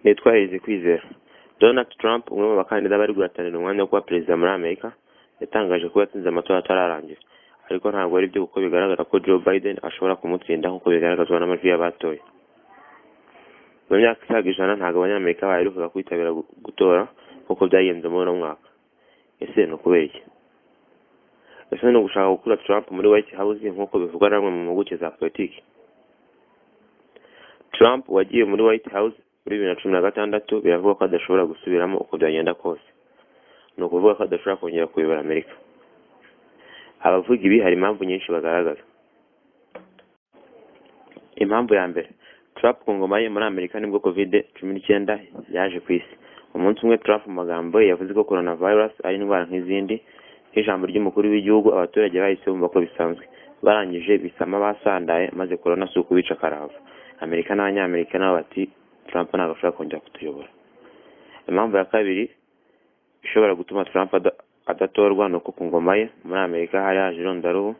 Nitwa Kwizera. Donald Trump, umwe mu bakandida bari guhatanira umwanya wo kuba perezida muri Amerika, yatangaje ko yatsinze amatora atararangira, ariko ntabwo ari byo kuko bigaragara ko Joe Biden ashobora kumutsinda nk'uko bigaragazwa n'amajwi y'abatoye. Mu myaka isaga ijana ntabwo abanyamerika baherukaga kwitabira gutora nk'uko byagenze muri uno mwaka. Ese ni ukubera iki? Ese ni ugushaka gukura Trump muri White House nk'uko bivugwa na bamwe mu mpuguke za politiki? Trump wagiye muri White House muri 2016 biravuga ko adashobora gusubiramo uko byagenda kose. Ni ukuvuga ko adashobora kongera kuyobora Amerika. Abavuga ibi hari impamvu nyinshi bagaragaza. Impamvu ya mbere, Trump ku ngoma ye muri Amerika nibwo COVID-19 yaje ku isi. Umunsi umwe Trump mu magambo yavuze ko coronavirus ari indwara nk'izindi. Nk'ijambo ry'umukuru w'igihugu, abaturage bahise bumva ko bisanzwe. Barangije bisama basandaye maze corona si ukubica karava. Amerika n'abanyamerika nabo bati Trump ntabwo ashobora kongera kutuyobora. Impamvu ya kabiri ishobora gutuma Trump adatorwa nuko ku ngoma ye muri Amerika hari haje irondaruhu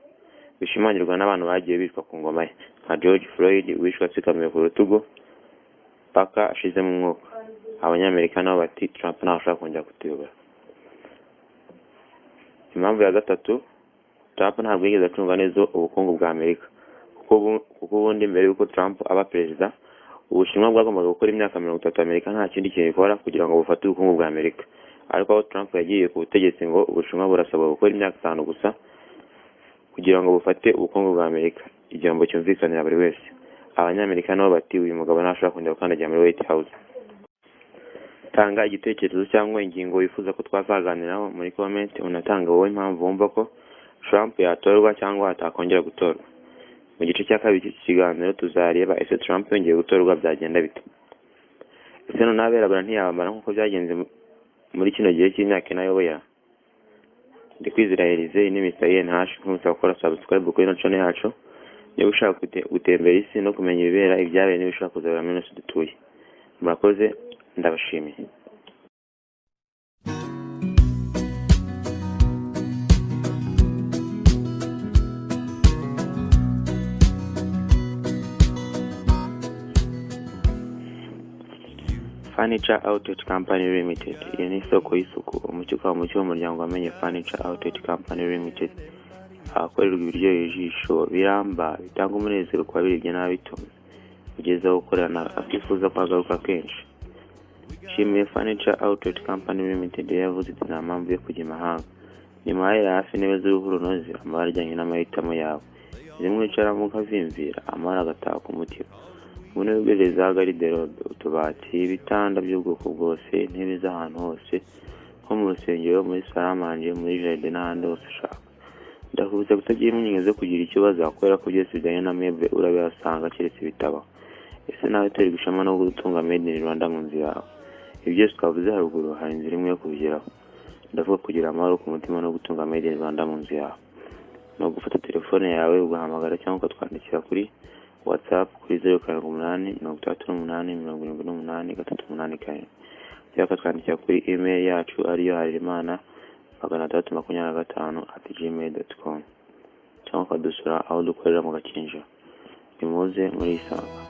bishimangirwa n'abantu bagiye bitwa ku ngoma ye nka George Floyd wishwe atsikamiye ku rutugu paka ashize mu mwuka. Abanyamerika nabo bati Trump ntabwo ashobora kongera kutuyobora. Impamvu ya gatatu, Trump ntabwo yigeze acunga neza ubukungu bwa Amerika kuko ubundi mbere yuko Trump aba perezida, Ubushinwa bwagombaga gukora imyaka 30 Amerika nta kindi kintu ikora kugira ngo bufate ubukungu bwa Amerika. Ariko aho Trump yagiye ku butegetsi ngo Ubushinwa burasabwa gukora imyaka 5 gusa kugira ngo bufate ubukungu bwa Amerika. Igihombo cyumvikanira buri wese. Abanyamerika nabo bati uyu mugabo ntashobora kongera gukandagira muri White House. Tanga igitekerezo cyangwa ingingo wifuza ko twazaganiraho muri comment, unatanga wowe impamvu wumva ko Trump yatorwa cyangwa atakongera gutorwa. Mu gice cya kabiri cy'iki kiganiro tuzareba ese Trump yongeye gutorwa byagenda bite. Ese none aberabura ntiyabamara nk'uko byagenze muri kino gihe cy'imyaka inayoboye. Ndi Kwizera Elise ni Mr. Hash, nkusa gukora subscribe kuri channel yacu. Niba ushaka gutembera isi no kumenya ibibera ibyabaye n'ibishaka kuzabera muri nose dutuye. Murakoze, ndabashimiye. Furniture Outlet Company Limited. Iyi ni isoko y'isuku, umucyuka w'umuryango wamenye Furniture Outlet Company Limited. Ahakorerwa ibiryoheye ijisho, biramba, bitanga umunezero ku babiribye n'abitunze. Kugeza aho gukorana akifuza kwagaruka kenshi. Shimiye Furniture Outlet Company Limited yavuze iti nta mpamvu yo kujya imahanga. Nimahera hafi intebe z'uruhu runoze, amabara ajyanye n'amahitamo yawe. Zimwe wicaramo ukavimvira, amabara agataha ku mutima. Ubune wibwiriza gariderobe, utubati, ibitanda by'ubwoko bwose, intebe z'ahantu hose, nko mu rusengero, muri salamanje, muri jaride n'ahandi hose ushaka. Ndakubuza kutagira impungenge zo kugira ikibazo kubera ko byose bijyanye na meuble urabihasanga keretse ibitabo. Ese nawe turi gushama no gutunga made in Rwanda mu nzu yawe. Ibyo byose twavuze haruguru hari inzira imwe yo kubigeraho. Ndavuga kugira amahoro ku mutima no gutunga made in Rwanda mu nzu yawe. No gufata telefone yawe ugahamagara cyangwa ukatwandikira kuri WhatsApp kuri 0788 cyangwa twandikira kuri email yacu ariyo harimana325@gmail.com cyangwa kadusura aho dukorera mu Gakinjiro. Nimuze muri isanga.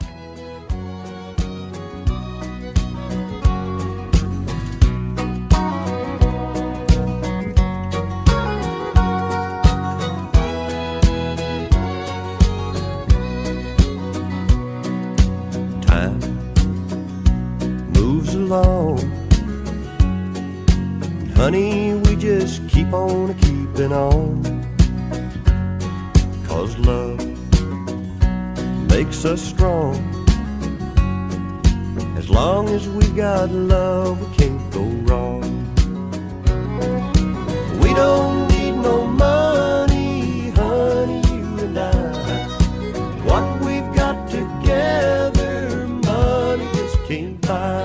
Along. Honey, we just keep on keeping on, 'cause love makes us strong. As long as we got love, we can't go wrong. We don't need no money, honey, you and I. What we've got together, money just can't buy.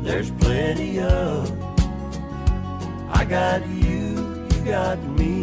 There's plenty of. I got you, you got me.